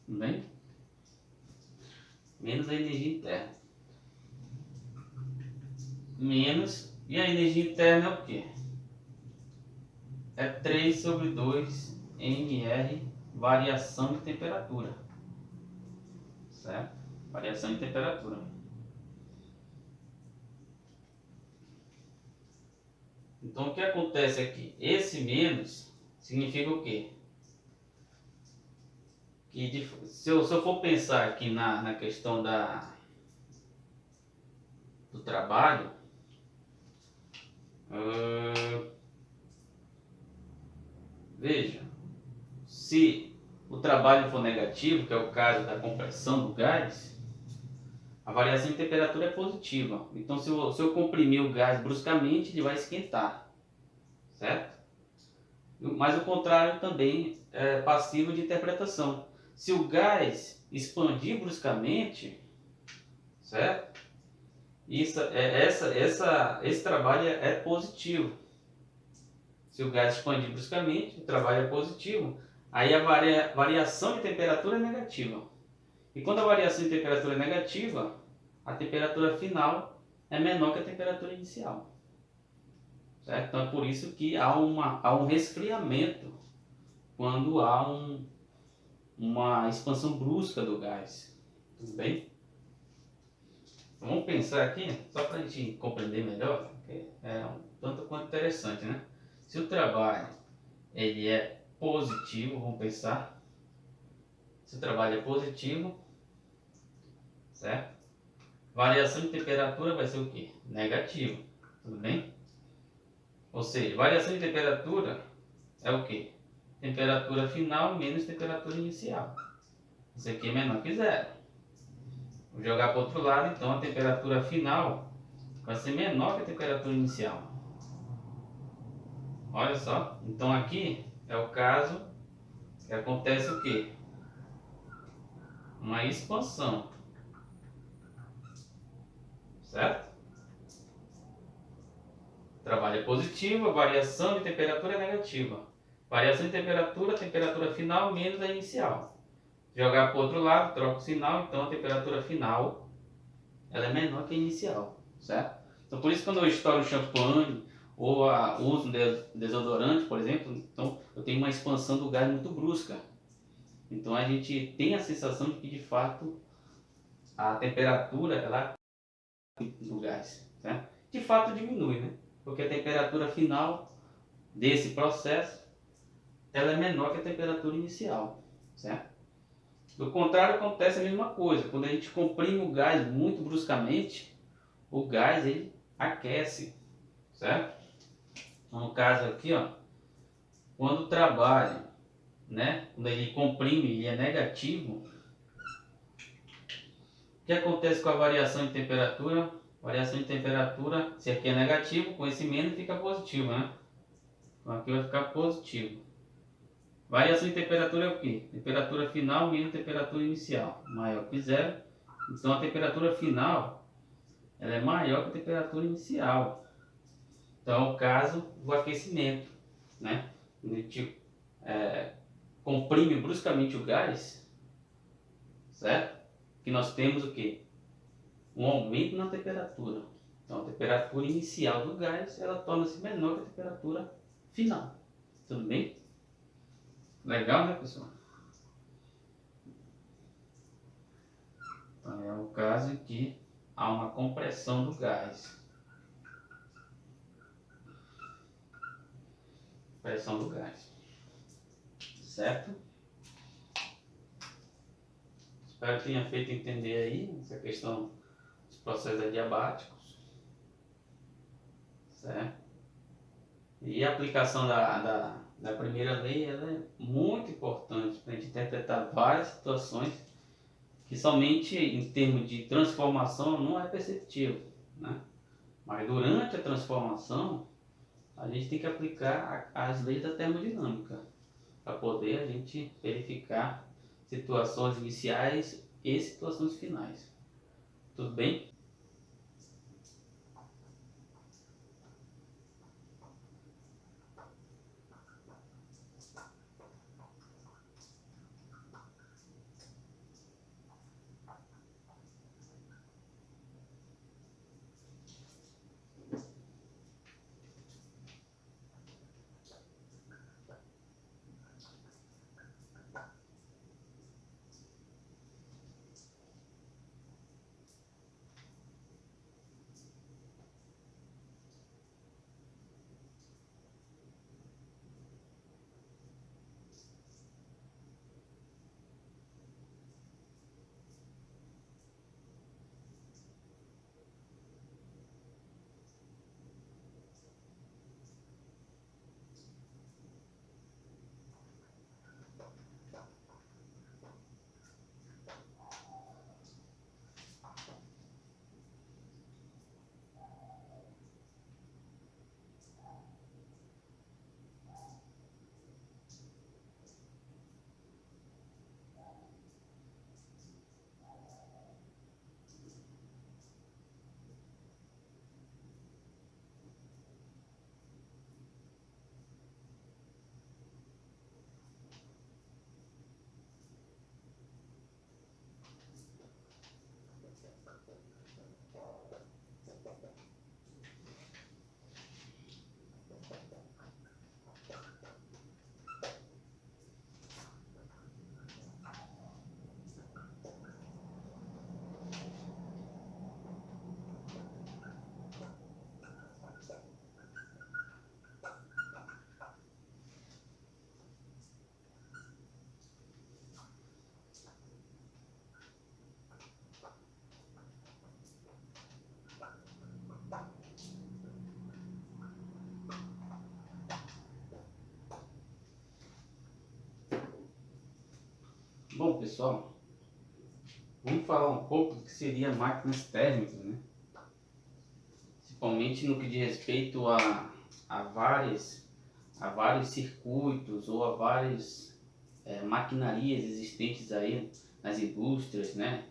Tudo bem? Menos a energia interna. Menos, e a energia interna é o quê? É 3 sobre 2 mR variação de temperatura. Certo? Variação de temperatura. Então o que acontece aqui? Esse menos significa o quê? Que se eu for pensar aqui na questão do trabalho, veja, se o trabalho for negativo, que é o caso da compressão do gás, a variação de temperatura é positiva. Então se eu comprimir o gás bruscamente, ele vai esquentar, certo? Mas o contrário também é passivo de interpretação. Se o gás expandir bruscamente, certo? Esse trabalho é positivo. Se o gás expandir bruscamente, o trabalho é positivo. Aí a variação de temperatura é negativa. E quando a variação de temperatura é negativa, a temperatura final é menor que a temperatura inicial. Certo? Então é por isso que há um resfriamento quando há uma expansão brusca do gás. Tudo bem? Então, vamos pensar aqui, só para a gente compreender melhor, que é um tanto quanto interessante, né? Se o trabalho ele é positivo, vamos pensar. Se o trabalho é positivo, certo? Variação de temperatura vai ser o quê? Negativo, tudo bem? Ou seja, variação de temperatura é o quê? Temperatura final menos temperatura inicial. Isso aqui é menor que zero. Vou jogar para o outro lado, então a temperatura final vai ser menor que a temperatura inicial. Olha só, então aqui é o caso que acontece o quê? Uma expansão, certo? Trabalho é positivo, a variação de temperatura é negativa. Variação de temperatura, temperatura final menos a inicial. Jogar para o outro lado, troca o sinal, então a temperatura final ela é menor que a inicial, certo? Então por isso quando eu estouro o champanhe ou uso um desodorante, por exemplo, então eu tenho uma expansão do gás muito brusca. Então a gente tem a sensação de que de fato a temperatura ela do gás, certo? De fato diminui, né? Porque a temperatura final desse processo ela é menor que a temperatura inicial, certo? Do contrário, acontece a mesma coisa. Quando a gente comprime o gás muito bruscamente, o gás ele aquece, certo? Então, no caso aqui, ó, quando o trabalho, né, quando ele comprime, ele é negativo, o que acontece com a variação de temperatura? Variação de temperatura, se aqui é negativo, com esse menos fica positivo, né? Então aqui vai ficar positivo. Variação de temperatura é o quê? Temperatura final menos temperatura inicial, maior que zero. Então a temperatura final ela é maior que a temperatura inicial. Então é o caso do aquecimento, né? Quando a gente comprime bruscamente o gás, certo? Que nós temos o quê? Um aumento na temperatura. Então a temperatura inicial do gás ela torna-se menor que a temperatura final. Tudo bem? Legal, né, pessoal? Então, é o caso em que há uma compressão do gás. Pressão do gás. Certo? Espero que tenha feito entender aí essa questão dos processos adiabáticos. Certo? E a aplicação da primeira lei ela é muito importante para a gente interpretar várias situações que somente em termos de transformação não é perceptível, né? Mas durante a transformação a gente tem que aplicar as leis da termodinâmica para poder a gente verificar situações iniciais e situações finais. Tudo bem? Bom, pessoal, vamos falar um pouco do que seria máquinas térmicas, né? Principalmente no que diz respeito a vários circuitos ou a várias maquinarias existentes aí nas indústrias, né?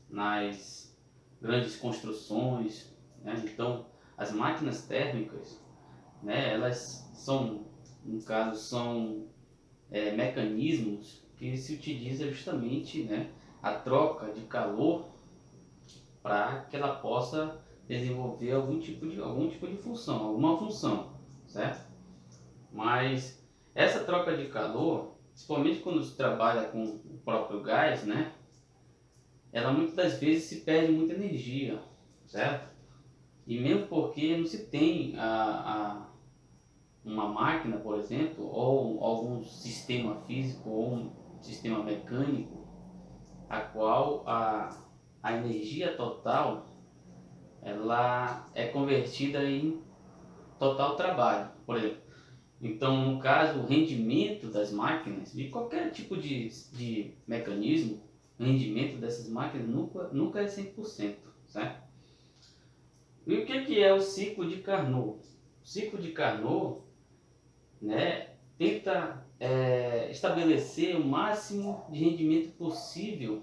Nas grandes construções, né? Então, as máquinas térmicas, né? Elas são, no caso, são mecanismos que se utiliza justamente, né, a troca de calor para que ela possa desenvolver algum tipo de função, alguma função, certo? Mas essa troca de calor, principalmente quando se trabalha com o próprio gás, né, ela muitas das vezes se perde muita energia, certo? E mesmo porque não se tem uma máquina, por exemplo, ou algum sistema físico ou um sistema mecânico, a qual a energia total ela é convertida em total trabalho, por exemplo. Então, no caso, o rendimento das máquinas, de qualquer tipo de mecanismo, o rendimento dessas máquinas nunca é 100%, certo? E o que é o ciclo de Carnot? O ciclo de Carnot, né, tenta estabelecer o máximo de rendimento possível,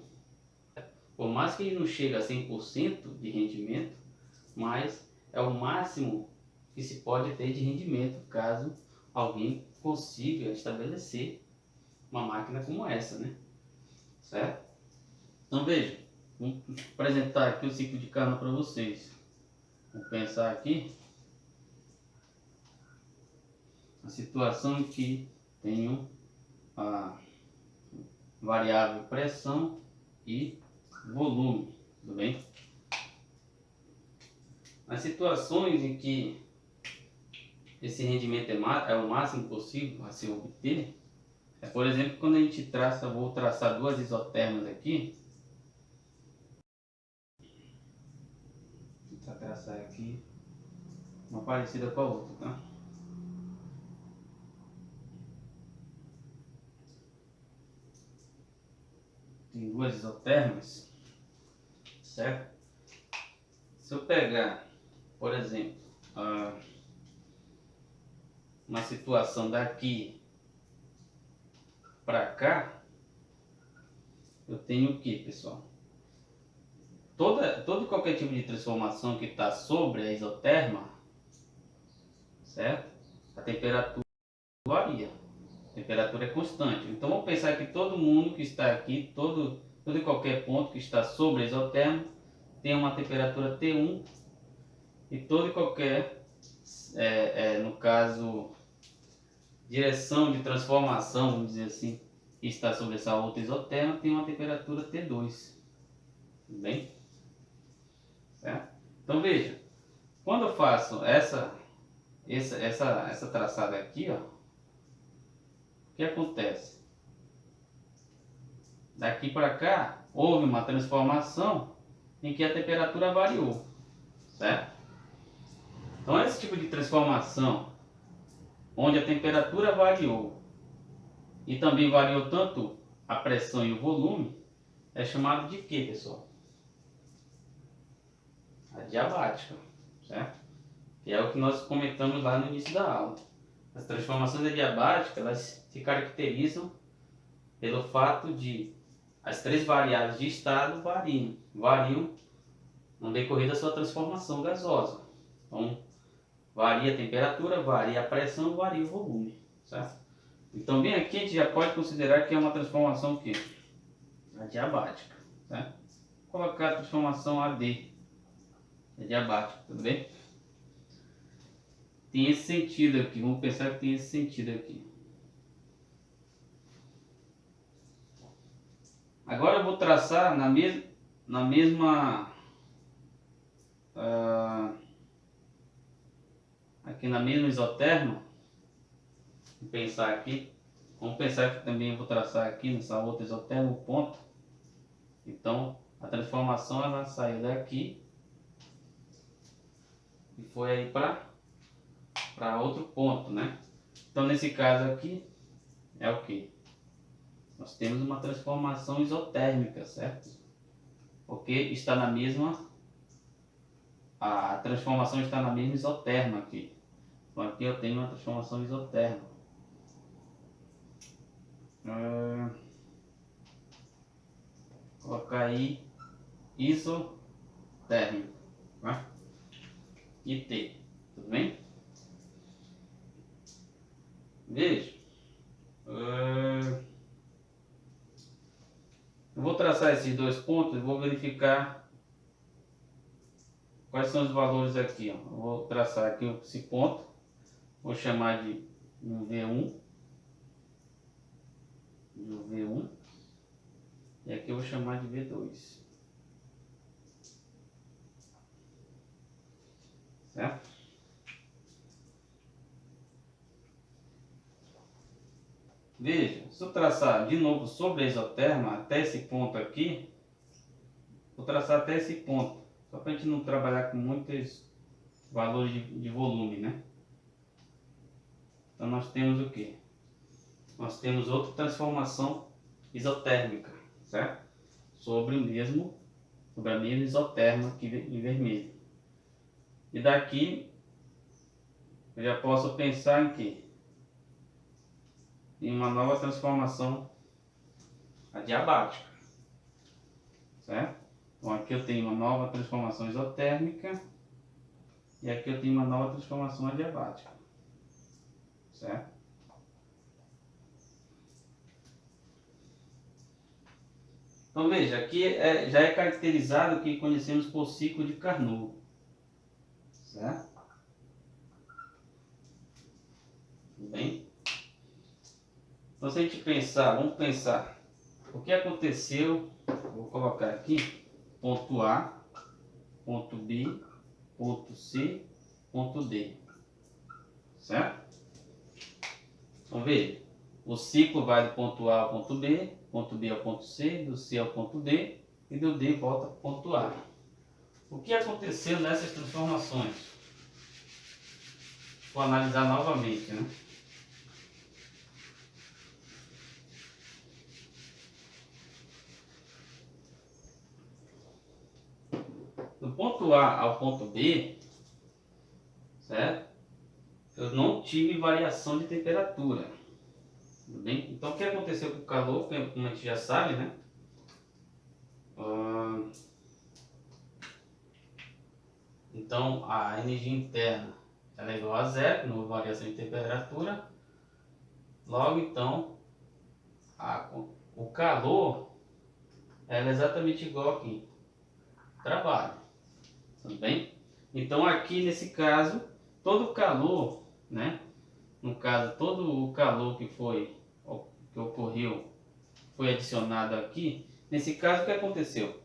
por mais que ele não chegue a 100% de rendimento, mas é o máximo que se pode ter de rendimento caso alguém consiga estabelecer uma máquina como essa, né? Certo? Então veja, vamos apresentar aqui o ciclo de Carnot para vocês. Vamos pensar aqui a situação em que tenho a variável pressão e volume, tudo bem? Nas situações em que esse rendimento é o máximo possível a se obter, por exemplo, quando a gente vou traçar duas isotermas aqui, vou traçar aqui uma parecida com a outra, tá? Tem duas isotermas, certo? Se eu pegar, por exemplo, uma situação daqui para cá, eu tenho o que, pessoal? Todo e qualquer tipo de transformação que está sobre a isoterma, certo? A temperatura varia, a temperatura é constante. Então vamos pensar que todo mundo que está aqui, todo e qualquer ponto que está sobre a isoterma, tem uma temperatura T1 e todo e qualquer, no caso, direção de transformação, vamos dizer assim, que está sobre essa outra isoterma, tem uma temperatura T2. Tudo bem? Certo? Então veja, quando eu faço essa traçada aqui, ó, o que acontece? Daqui para cá, houve uma transformação em que a temperatura variou, certo? Então esse tipo de transformação, onde a temperatura variou e também variou tanto a pressão e o volume, é chamado de quê, pessoal? Adiabática, certo? Que é o que nós comentamos lá no início da aula. As transformações adiabáticas, elas se caracterizam pelo fato de as três variáveis de estado variam no decorrer da sua transformação gasosa. Então, varia a temperatura, varia a pressão, varia o volume, certo? Então, bem aqui a gente já pode considerar que é uma transformação que adiabática, certo? Vou colocar a transformação AD, adiabática, tudo bem? Tem esse sentido aqui, vamos pensar que tem esse sentido aqui. Agora eu vou traçar na mesma aqui na mesma isoterma. Vou pensar aqui. Vamos pensar que também eu vou traçar aqui nessa outra isoterma o ponto. Então a transformação ela saiu daqui e foi aí para outro ponto, né? Então nesse caso aqui é o que? nós temos uma transformação isotérmica, certo? Porque está na mesma, a transformação está na mesma isoterma aqui. Então aqui eu tenho uma transformação isoterma. Colocar aí isotérmico, tá? IT, tudo bem? Veja, eu vou traçar esses dois pontos e vou verificar quais são os valores aqui. Ó. Eu vou traçar aqui esse ponto, vou chamar de V1, e aqui eu vou chamar de V2, certo? Veja, se eu traçar de novo sobre a isoterma até esse ponto aqui, vou traçar até esse ponto, só para a gente não trabalhar com muitos valores de volume, né? Então nós temos o que? Nós temos outra transformação isotérmica, certo? Sobre a mesma isoterma aqui em vermelho. E daqui eu já posso pensar em quê? Em uma nova transformação adiabática, certo? Então aqui eu tenho uma nova transformação isotérmica e aqui eu tenho uma nova transformação adiabática, certo? Então veja, aqui já é caracterizado o que conhecemos por ciclo de Carnot, certo? Tudo bem? Então se a gente pensar, vamos pensar o que aconteceu, vou colocar aqui, ponto A, ponto B, ponto C, ponto D, certo? Então veja, o ciclo vai do ponto A ao ponto B ao ponto C, do C ao ponto D e do D volta para o ponto A. O que aconteceu nessas transformações? Vou analisar novamente, né? Do ponto A ao ponto B, certo? Eu não tive variação de temperatura. Tudo bem? Então o que aconteceu com o calor, como a gente já sabe, né? Então a energia interna ela é igual a zero, não houve variação de temperatura. Logo então, o calor ela é exatamente igual aqui, trabalho. Tudo bem? Então aqui nesse caso, todo o calor, né? No caso, todo o calor que ocorreu foi adicionado aqui. Nesse caso, o que aconteceu?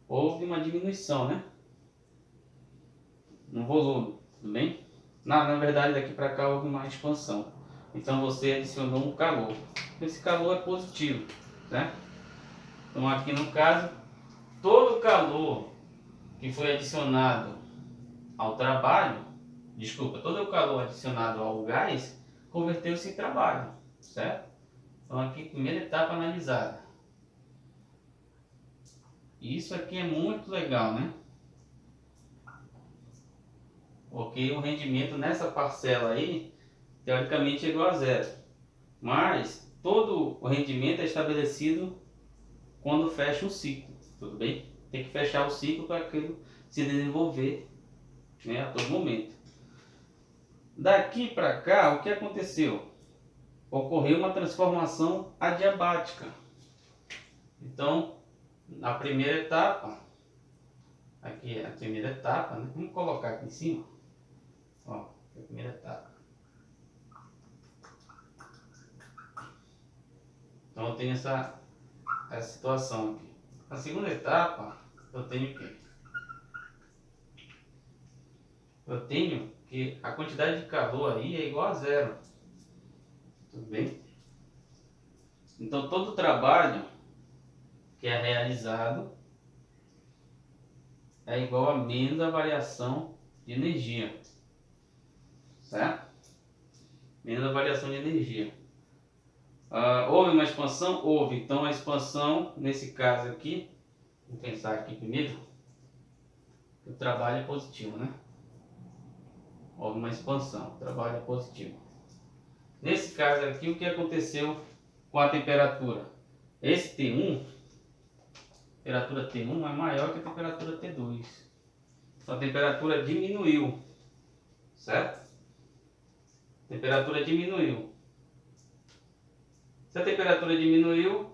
Houve uma diminuição, né? No volume, tudo bem? Na verdade, daqui para cá houve uma expansão. Então você adicionou um calor. Esse calor é positivo, certo? Então aqui no caso, todo o calor que foi adicionado ao trabalho, todo o calor adicionado ao gás, converteu-se em trabalho, certo? Então aqui, primeira etapa analisada. Isso aqui é muito legal, né? Porque o rendimento nessa parcela aí, teoricamente é igual a zero. Mas todo o rendimento é estabelecido quando fecha um ciclo, tudo bem? Tem que fechar o ciclo para aquilo se desenvolver, né, a todo momento. Daqui para cá, o que aconteceu? Ocorreu uma transformação adiabática. Então, na primeira etapa, aqui é a primeira etapa, né? Vamos colocar aqui em cima. Ó, a primeira etapa. Então eu tenho essa situação aqui. Na segunda etapa, eu tenho o quê? Eu tenho que a quantidade de calor aí é igual a zero. Tudo bem? Então todo o trabalho que é realizado é igual a menos a variação de energia, certo? Menos a variação de energia. Houve uma expansão? Houve. Então a expansão, nesse caso aqui, vou pensar aqui primeiro, o trabalho é positivo, né? Houve uma expansão, o trabalho é positivo. Nesse caso aqui, o que aconteceu com a temperatura? Esse T1, a temperatura T1 é maior que a temperatura T2. Então a temperatura diminuiu, certo? A temperatura diminuiu. Se a temperatura diminuiu,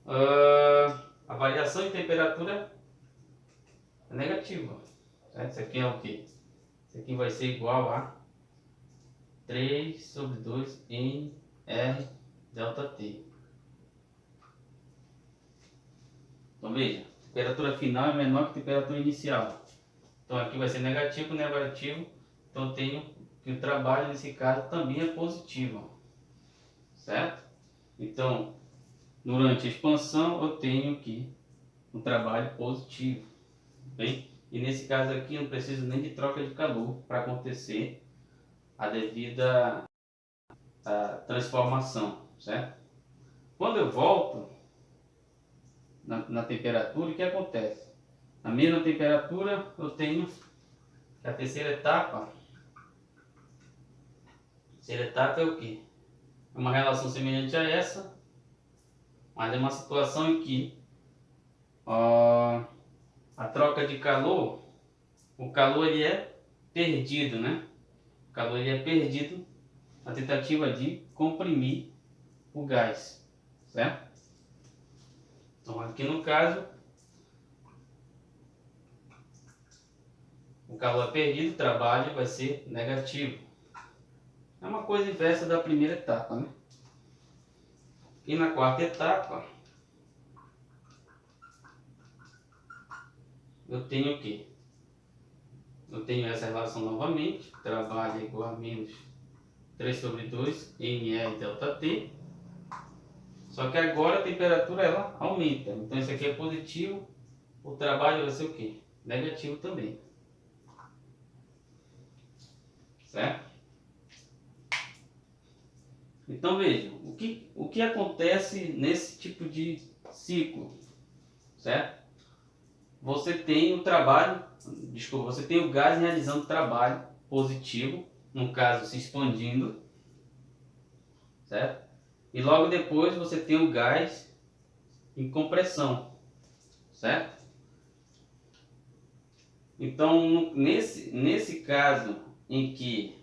a variação de temperatura é negativa. Certo? Isso aqui é o quê? Isso aqui vai ser igual a 3 sobre 2 N R delta T. Então veja, a temperatura final é menor que a temperatura inicial. Então aqui vai ser negativo, negativo. Então eu tenho que o trabalho nesse caso também é positivo. Certo? Então, durante a expansão eu tenho aqui um trabalho positivo. Bem? E nesse caso aqui eu não preciso nem de troca de calor para acontecer a devida transformação, certo? Quando eu volto na temperatura, o que acontece? Na mesma temperatura eu tenho a terceira etapa. A terceira etapa é o que? É uma relação semelhante a essa, mas é uma situação em que a troca de calor, o calor ele é perdido, né? O calor ele é perdido na tentativa de comprimir o gás, certo? Então aqui no caso, o calor é perdido, o trabalho vai ser negativo. É uma coisa inversa da primeira etapa, né? E na quarta etapa, eu tenho o quê? Eu tenho essa relação novamente, trabalho é igual a menos 3 sobre 2 NR delta T. Só que agora a temperatura ela aumenta. Então isso aqui é positivo, o trabalho vai ser o quê? Negativo também. Certo? Então veja, o que acontece nesse tipo de ciclo? Certo? Você tem o trabalho, você tem o gás realizando trabalho positivo, no caso se expandindo, certo? E logo depois você tem o gás em compressão, certo? Então nesse caso em que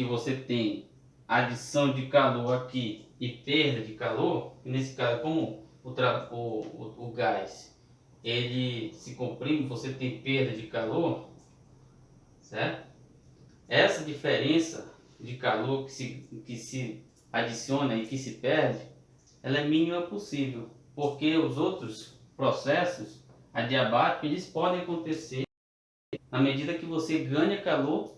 você tem adição de calor aqui e perda de calor, e nesse caso como o gás ele se comprime, você tem perda de calor, certo? Essa diferença de calor que se adiciona e que se perde, ela é mínima possível, porque os outros processos adiabáticos eles podem acontecer na medida que você ganha calor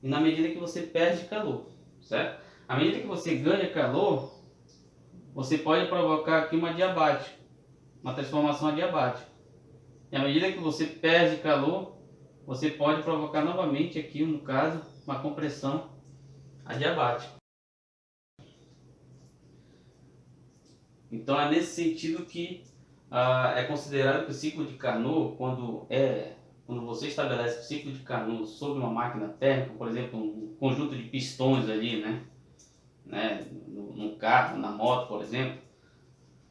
e na medida que você perde calor, certo? À medida que você ganha calor, você pode provocar aqui uma adiabática, uma transformação adiabática. E à medida que você perde calor, você pode provocar novamente aqui, no caso, uma compressão adiabática. Então é nesse sentido que é considerado que o ciclo de Carnot, quando você estabelece o ciclo de Carnot sobre uma máquina térmica, por exemplo, um conjunto de pistões ali, no carro, na moto, por exemplo,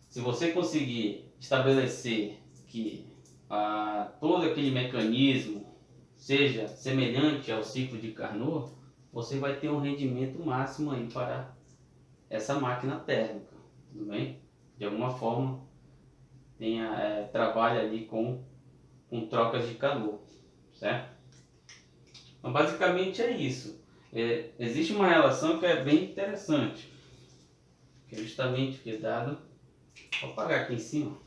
se você conseguir estabelecer que todo aquele mecanismo seja semelhante ao ciclo de Carnot, você vai ter um rendimento máximo aí para essa máquina térmica, tudo bem? De alguma forma trabalha ali com trocas de calor, certo? Então basicamente é isso. Existe uma relação que é bem interessante, que é justamente o que é dado. Vou apagar aqui em cima.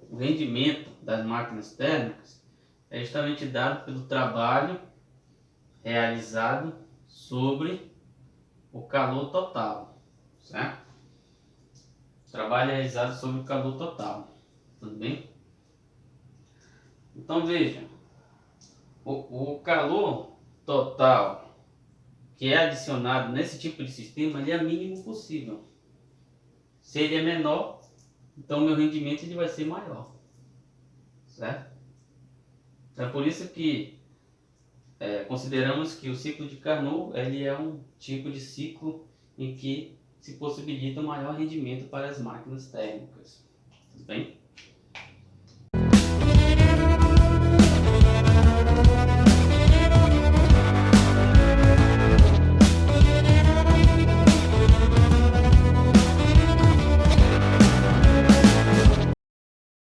O rendimento das máquinas térmicas é justamente dado pelo trabalho realizado sobre o calor total, certo? Trabalho realizado sobre o calor total, tudo bem? Então veja, o calor total que é adicionado nesse tipo de sistema, ele é o mínimo possível. Se ele é menor, então meu rendimento ele vai ser maior, certo? É por isso que consideramos que o ciclo de Carnot ele é um tipo de ciclo em que se possibilita um maior rendimento para as máquinas térmicas. Tudo bem?